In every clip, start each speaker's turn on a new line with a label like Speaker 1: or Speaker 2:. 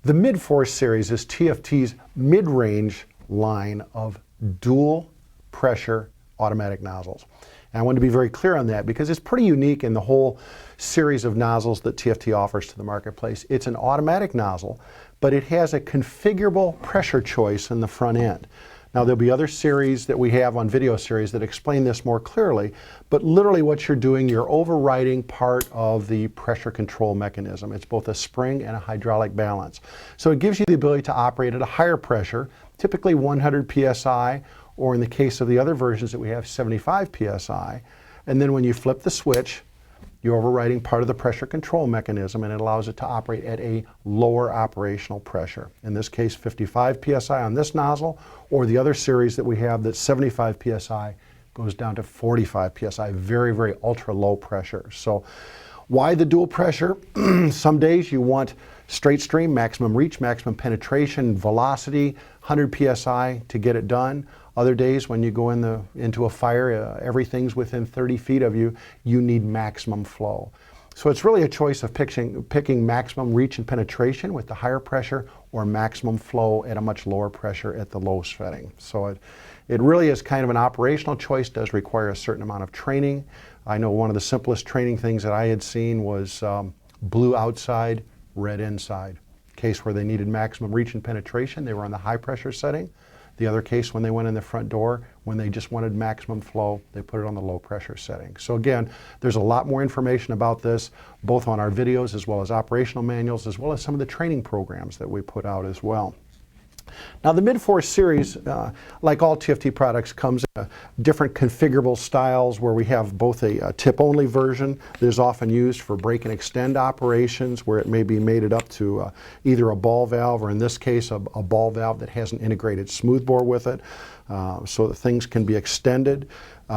Speaker 1: The MidForce Series is TFT's mid-range line of dual pressure automatic nozzles. And I want to be very clear on that because it's pretty unique in the whole series of nozzles that TFT offers to the marketplace. It's an automatic nozzle, but it has a configurable pressure choice in the front end. Now there'll be other series that we have on video series that explain this more clearly, but literally what you're doing, you're overriding part of the pressure control mechanism. It's both a spring and a hydraulic balance. So it gives you the ability to operate at a higher pressure, typically 100 psi, or in the case of the other versions that we have, 75 psi. And then when you flip the switch, you're overriding part of the pressure control mechanism, and it allows it to operate at a lower operational pressure. In this case, 55 psi on this nozzle, or the other series that we have that's 75 psi goes down to 45 psi, very, very ultra low pressure. So why the dual pressure? Some days you want straight stream, maximum reach, maximum penetration, velocity, 100 psi to get it done. Other days when you go into a fire, everything's within 30 feet of you, you need maximum flow. So it's really a choice of picking maximum reach and penetration with the higher pressure or maximum flow at a much lower pressure at the low setting. So it really is kind of an operational choice, does require a certain amount of training. I know one of the simplest training things that I had seen was blue outside, red inside. Case where they needed maximum reach and penetration, they were on the high pressure setting. The other case, when they went in the front door, when they just wanted maximum flow, they put it on the low pressure setting. So again, there's a lot more information about this, both on our videos as well as operational manuals, as well as some of the training programs that we put out as well. Now the MidForce Series, like all TFT products, comes in different configurable styles where we have both a tip-only version that is often used for break and extend operations where it may be mated up to either a ball valve or in this case a ball valve that has an integrated smoothbore with it so that things can be extended.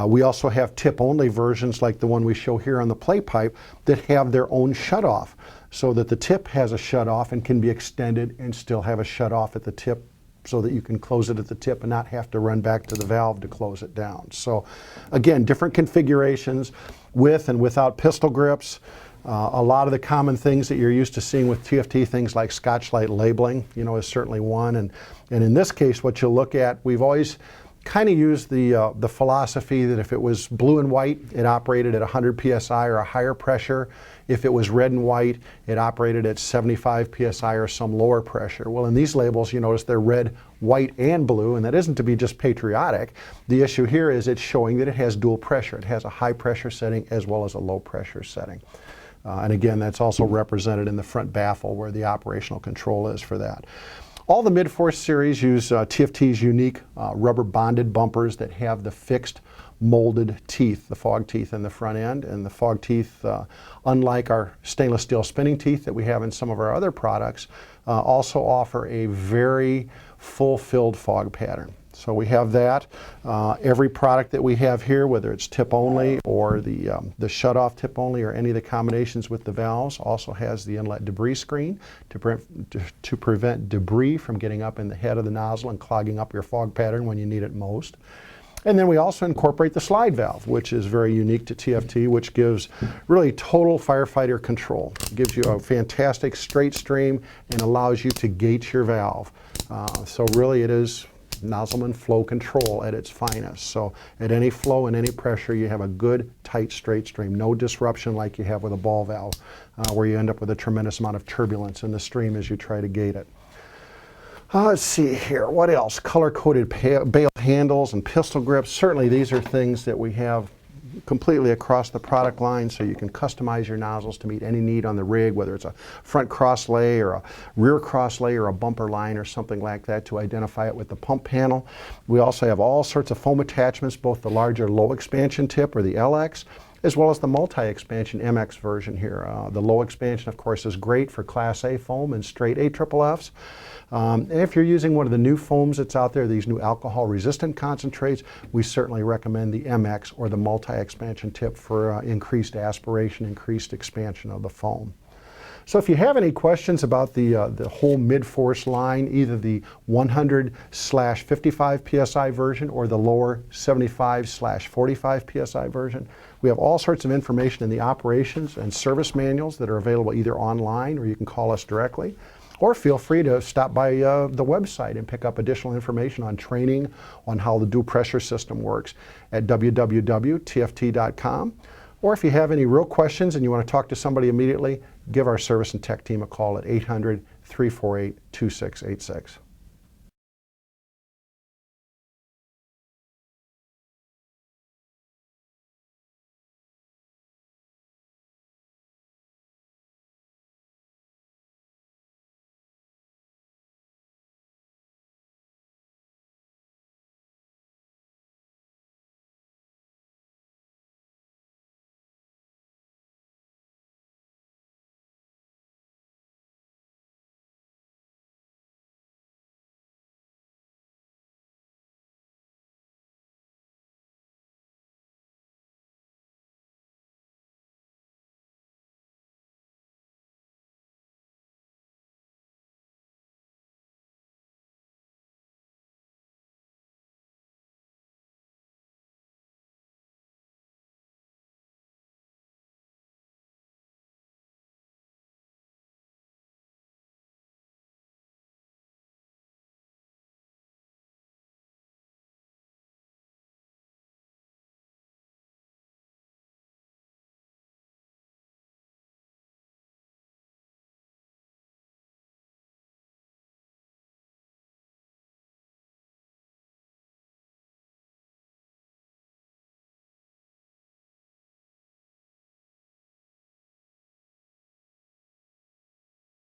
Speaker 1: We also have tip-only versions like the one we show here on the play pipe that have their own shutoff, so that the tip has a shutoff and can be extended and still have a shutoff at the tip so that you can close it at the tip and not have to run back to the valve to close it down. So again, different configurations with and without pistol grips. A lot of the common things that you're used to seeing with TFT, things like Scotch-Lite labeling, is certainly one. And in this case, what you'll look at, we've always kind of used the philosophy that if it was blue and white, it operated at 100 psi or a higher pressure. If it was red and white, it operated at 75 psi or some lower pressure. Well, in these labels, you notice they're red, white, and blue, and that isn't to be just patriotic. The issue here is it's showing that it has dual pressure. It has a high pressure setting as well as a low pressure setting. And again, that's also represented in the front baffle where the operational control is for that. All the MidForce series use TFT's unique rubber bonded bumpers that have the fixed molded teeth, the fog teeth in the front end. And the fog teeth, unlike our stainless steel spinning teeth that we have in some of our other products, also offer a very full-filled fog pattern. So we have that. Every product that we have here, whether it's tip only or the shutoff tip only or any of the combinations with the valves, also has the inlet debris screen to prevent debris from getting up in the head of the nozzle and clogging up your fog pattern when you need it most. And then we also incorporate the slide valve, which is very unique to TFT, which gives really total firefighter control. It gives you a fantastic straight stream and allows you to gate your valve. So really it is nozzleman flow control at its finest. So at any flow and any pressure, you have a good, tight, straight stream. No disruption like you have with a ball valve, where you end up with a tremendous amount of turbulence in the stream as you try to gate it. Let's see here, what else? Color-coded bail handles and pistol grips. Certainly these are things that we have completely across the product line, so you can customize your nozzles to meet any need on the rig, whether it's a front cross lay or a rear cross lay or a bumper line or something like that to identify it with the pump panel. We also have all sorts of foam attachments, both the larger low expansion tip or the LX, as well as the multi-expansion MX version here. The low expansion, of course, is great for Class A foam and straight AFFFs. And if you're using one of the new foams that's out there, these new alcohol-resistant concentrates, we certainly recommend the MX or the multi-expansion tip for increased aspiration, increased expansion of the foam. So if you have any questions about the whole MidForce line, either the 100/55 psi version or the lower 75/45 psi version, we have all sorts of information in the operations and service manuals that are available either online or you can call us directly. Or feel free to stop by the website and pick up additional information on training on how the dual pressure system works at www.tft.com. Or if you have any real questions and you want to talk to somebody immediately, give our service and tech team a call at 800-348-2686.